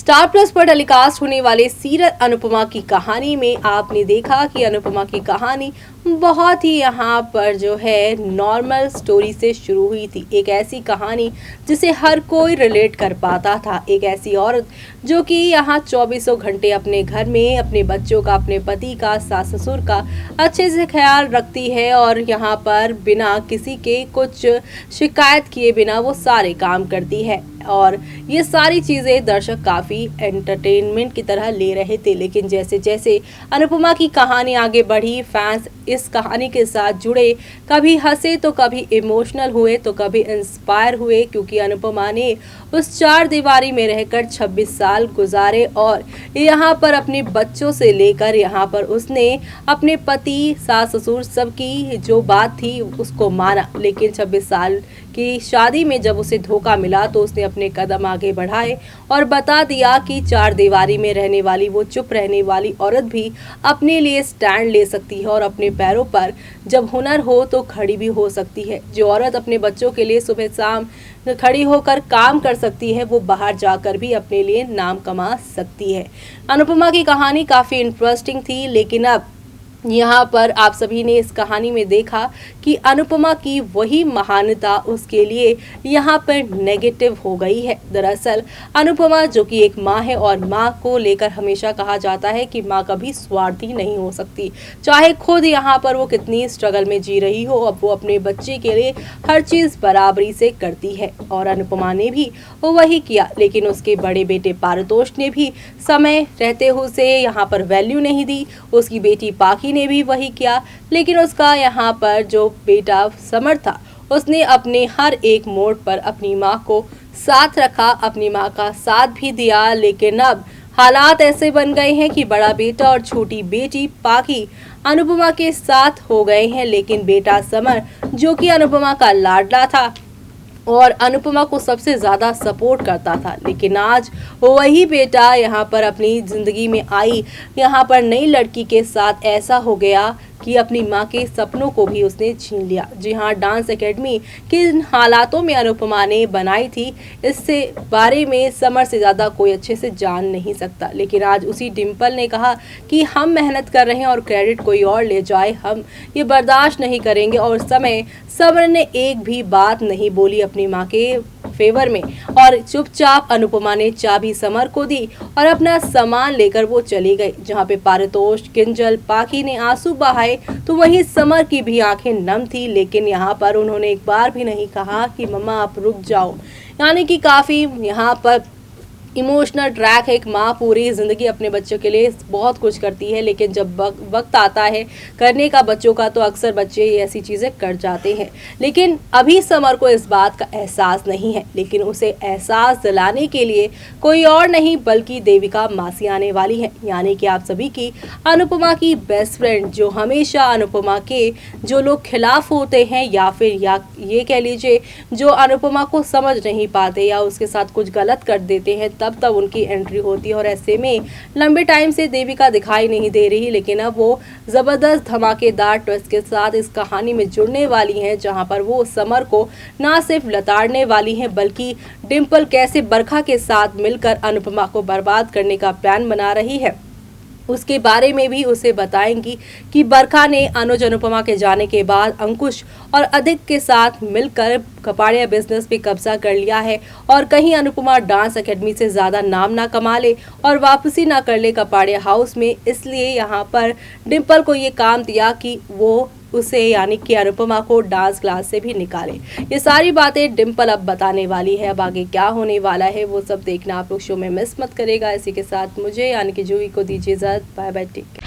Star plus पर telecast होने वाले सीरत अनुपमा की कहानी में आपने देखा कि अनुपमा की कहानी बहुत ही यहाँ पर जो है नॉर्मल स्टोरी से शुरू हुई थी। एक ऐसी कहानी जिसे हर कोई रिलेट कर पाता था। एक ऐसी औरत जो कि यहाँ चौबीसों घंटे अपने घर में अपने बच्चों का, अपने पति का, सास ससुर का अच्छे से ख्याल रखती है और यहाँ पर बिना किसी के कुछ शिकायत किए बिना वो सारे काम करती है। और ये सारी चीज़ें दर्शक काफ़ी एंटरटेनमेंट की तरह ले रहे थे। लेकिन जैसे जैसे अनुपमा की कहानी आगे बढ़ी, फैंस इस कहानी के साथ जुड़े, कभी हंसे तो कभी इमोशनल हुए तो कभी इंस्पायर हुए, क्योंकि अनुपमा ने उस चार दीवारी में रहकर 26 साल गुजारे और यहाँ पर अपने बच्चों से लेकर यहाँ पर उसने अपने पति, सास ससुर सबकी जो बात थी उसको माना। लेकिन 26 साल की शादी में जब उसे धोखा मिला तो उसने अपने कदम आगे बढ़ाए और बता दिया कि चार दीवारी में रहने वाली वो चुप रहने वाली औरत भी अपने लिए स्टैंड ले सकती है और अपने पैरों पर जब हुनर हो तो खड़ी भी हो सकती है। जो औरत अपने बच्चों के लिए सुबह शाम खड़ी होकर काम कर सकती है वो बाहर जाकर भी अपने लिए नाम कमा सकती है। अनुपमा की कहानी काफ़ी इंटरेस्टिंग थी, लेकिन अब यहाँ पर आप सभी ने इस कहानी में देखा कि अनुपमा की वही महानता उसके लिए यहाँ पर नेगेटिव हो गई है। दरअसल अनुपमा जो कि एक माँ है और माँ को लेकर हमेशा कहा जाता है कि माँ कभी स्वार्थी नहीं हो सकती, चाहे खुद यहाँ पर वो कितनी स्ट्रगल में जी रही हो, अब वो अपने बच्चे के लिए हर चीज़ बराबरी से करती है। और अनुपमा ने भी वही किया, लेकिन उसके बड़े बेटे पारितोष ने भी समय रहते हुए उसे यहाँ पर वैल्यू नहीं दी। उसकी बेटी पाखी ने भी वही किया, लेकिन उसका यहाँ पर जो बेटा समर था उसने अपने हर एक मोड़ पर अपनी माँ को साथ रखा, अपनी माँ का साथ भी दिया। लेकिन अब हालात ऐसे बन गए हैं कि बड़ा बेटा और छोटी बेटी पाखी अनुपमा के साथ हो गए हैं, लेकिन बेटा समर जो कि अनुपमा का लाडला था और अनुपमा को सबसे ज़्यादा सपोर्ट करता था, लेकिन आज वही बेटा यहाँ पर अपनी ज़िंदगी में आई यहाँ पर नई लड़की के साथ ऐसा हो गया कि अपनी माँ के सपनों को भी उसने छीन लिया। जी हाँ, डांस एकेडमी किन हालातों में अनुपमा ने बनाई थी इससे बारे में समर से ज़्यादा कोई अच्छे से जान नहीं सकता। लेकिन आज उसी डिम्पल ने कहा कि हम मेहनत कर रहे हैं और क्रेडिट कोई और ले जाए, हम ये बर्दाश्त नहीं करेंगे। और समर ने एक भी बात नहीं बोली अपनी माँ के फेवर में और चुपचाप अनुपमा ने चाबी समर को दी और अपना सामान लेकर वो चली गई। जहाँ पे पारितोष, किंजल, पाखी ने आंसू बहाए तो वहीं समर की भी आंखें नम थी, लेकिन यहाँ पर उन्होंने एक बार भी नहीं कहा कि मम्मा आप रुक जाओ। यानी कि काफ़ी यहाँ पर इमोशनल ट्रैक है। एक माँ पूरी ज़िंदगी अपने बच्चों के लिए बहुत कुछ करती है, लेकिन जब वक्त आता है करने का बच्चों का तो अक्सर बच्चे ऐसी चीज़ें कर जाते हैं। लेकिन अभी समर को इस बात का एहसास नहीं है, लेकिन उसे एहसास दिलाने के लिए कोई और नहीं बल्कि देविका मासी आने वाली है। यानी कि आप सभी की अनुपमा की बेस्ट फ्रेंड, जो हमेशा अनुपमा के जो लोग खिलाफ होते हैं या फिर ये कह लीजिए जो अनुपमा को समझ नहीं पाते या उसके साथ कुछ गलत कर देते हैं, तब उनकी एंट्री होती है। और ऐसे में लंबे टाइम से देविका दिखाई नहीं दे रही, लेकिन अब वो जबरदस्त धमाकेदार ट्विस्ट के साथ इस कहानी में जुड़ने वाली हैं, जहां पर वो समर को ना सिर्फ लताड़ने वाली हैं बल्कि डिम्पल कैसे बरखा के साथ मिलकर अनुपमा को बर्बाद करने का प्लान बना रही है उसके बारे में भी उसे बताएंगी कि बरखा ने अनुज अनुपमा के जाने के बाद अंकुश और अधिक के साथ मिलकर कपाड़िया बिजनेस पे कब्जा कर लिया है और कहीं अनुपमा डांस एकेडमी से ज़्यादा नाम ना कमा ले और वापसी ना कर ले कपाड़िया हाउस में। इसलिए यहाँ पर डिम्पल को ये काम दिया कि वो उसे यानी कि अनुपमा को डांस क्लास से भी निकाले। ये सारी बातें डिम्पल अब बताने वाली है। अब आगे क्या होने वाला है वो सब देखना आप लोग शो में मिस मत करेगा। इसी के साथ मुझे यानी कि जूही को दीजिए इजाज़त। Bye bye, take care.